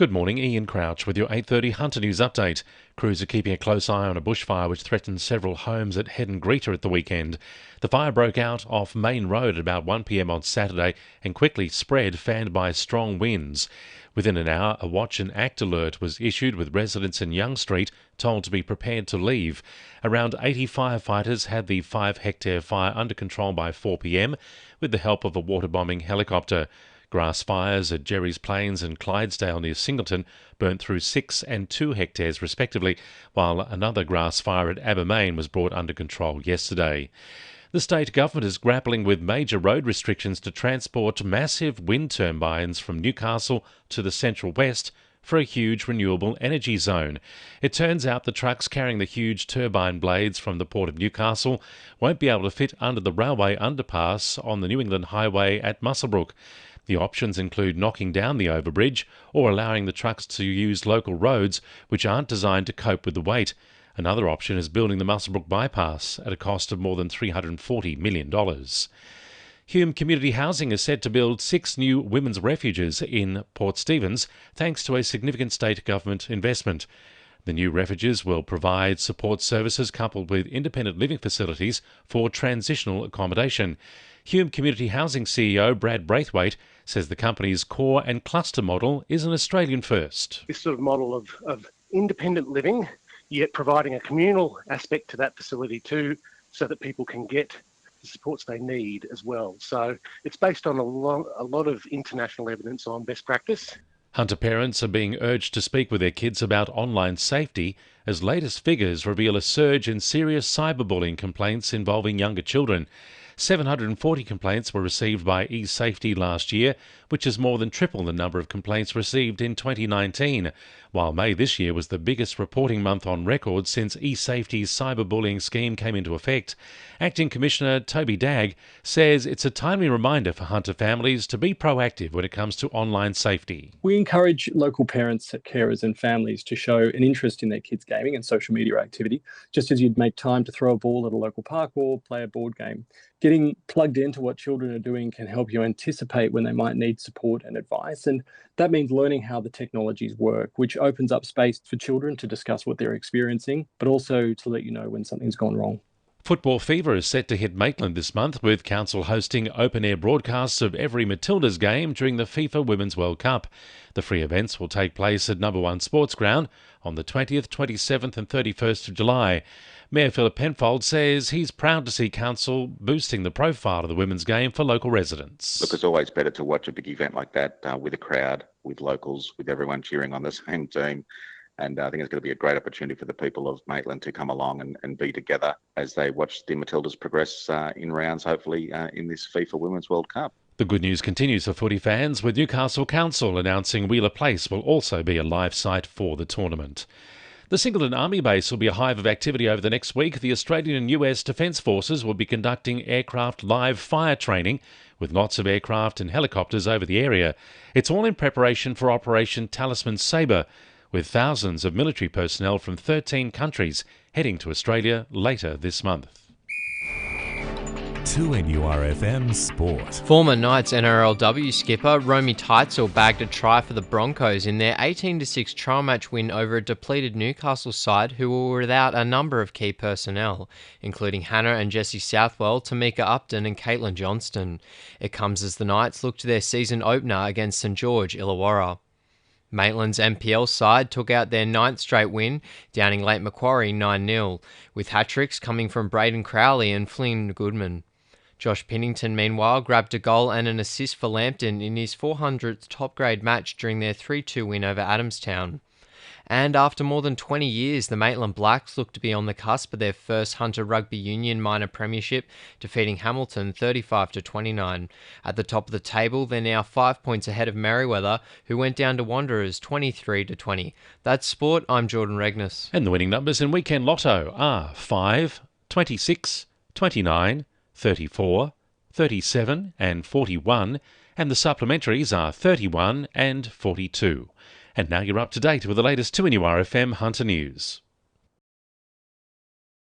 Good morning, Ian Crouch with your 8:30 Hunter News update. Crews are keeping a close eye on a bushfire which threatened several homes at Head and Greeter at the weekend. The fire broke out off Main Road at about 1 p.m. on Saturday and quickly spread, fanned by strong winds. Within an hour, a watch and act alert was issued with residents in Young Street told to be prepared to leave. Around 80 firefighters had the 5-hectare fire under control by 4 p.m. with the help of a waterbombing helicopter. Grass fires at Jerry's Plains and Clydesdale near Singleton burnt through 6 and 2 hectares respectively, while another grass fire at Abermain was brought under control yesterday. The state government is grappling with major road restrictions to transport massive wind turbines from Newcastle to the central west for a huge renewable energy zone. It turns out the trucks carrying the huge turbine blades from the Port of Newcastle won't be able to fit under the railway underpass on the New England Highway at Muswellbrook. The options include knocking down the overbridge or allowing the trucks to use local roads which aren't designed to cope with the weight. Another option is building the Muswellbrook bypass at a cost of more than $340 million. Hume Community Housing is set to build 6 new women's refuges in Port Stephens thanks to a significant state government investment. The new refuges will provide support services coupled with independent living facilities for transitional accommodation. Hume Community Housing CEO Brad Braithwaite says the company's core and cluster model is an Australian first. This sort of model of independent living, yet providing a communal aspect to that facility too, so that people can get the supports they need as well. So it's based on a lot of international evidence on best practice. Hunter parents are being urged to speak with their kids about online safety as latest figures reveal a surge in serious cyberbullying complaints involving younger children. 740 complaints were received by eSafety last year, which is more than triple the number of complaints received in 2019, while May this year was the biggest reporting month on record since eSafety's cyberbullying scheme came into effect. Acting Commissioner Toby Dagg says it's a timely reminder for Hunter families to be proactive when it comes to online safety. We encourage local parents, carers and families to show an interest in their kids' gaming and social media activity, just as you'd make time to throw a ball at a local park or play a board game. Getting plugged into what children are doing can help you anticipate when they might need support and advice, and that means learning how the technologies work, which opens up space for children to discuss what they're experiencing, but also to let you know when something's gone wrong. Football fever is set to hit Maitland this month, with Council hosting open-air broadcasts of every Matildas game during the FIFA Women's World Cup. The free events will take place at No. 1 Sports Ground on the 20th, 27th and 31st of July. Mayor Philip Penfold says he's proud to see Council boosting the profile of the women's game for local residents. Look, it's always better to watch a big event like that with a crowd, with locals, with everyone cheering on the same team. And I think it's going to be a great opportunity for the people of Maitland to come along and be together as they watch the Matildas progress in rounds, hopefully, in this FIFA Women's World Cup. The good news continues for footy fans, with Newcastle Council announcing Wheeler Place will also be a live site for the tournament. The Singleton Army Base will be a hive of activity over the next week. The Australian and US Defence Forces will be conducting aircraft live fire training with lots of aircraft and helicopters over the area. It's all in preparation for Operation Talisman Sabre, with thousands of military personnel from 13 countries heading to Australia later this month. 2NURFM Sport. Former Knights NRLW skipper Romy Teitzel bagged a try for the Broncos in their 18-6 trial match win over a depleted Newcastle side who were without a number of key personnel, including Hannah and Jessie Southwell, Tamika Upton and Caitlin Johnston. It comes as the Knights look to their season opener against St George Illawarra. Maitland's NPL side took out their 9th straight win, downing Lake Macquarie 9-0, with hat-tricks coming from Braden Crowley and Flynn Goodman. Josh Pinnington, meanwhile, grabbed a goal and an assist for Lambton in his 400th top-grade match during their 3-2 win over Adamstown. And after more than 20 years, the Maitland Blacks look to be on the cusp of their first Hunter Rugby Union minor premiership, defeating Hamilton 35-29. At the top of the table, they're now 5 points ahead of Merriweather, who went down to Wanderers 23-20. That's sport. I'm Jordan Regnis. And the winning numbers in Weekend Lotto are 5, 26, 29, 34, 37 and 41, and the supplementaries are 31 and 42. And now you're up to date with the latest 2NURFM Hunter News.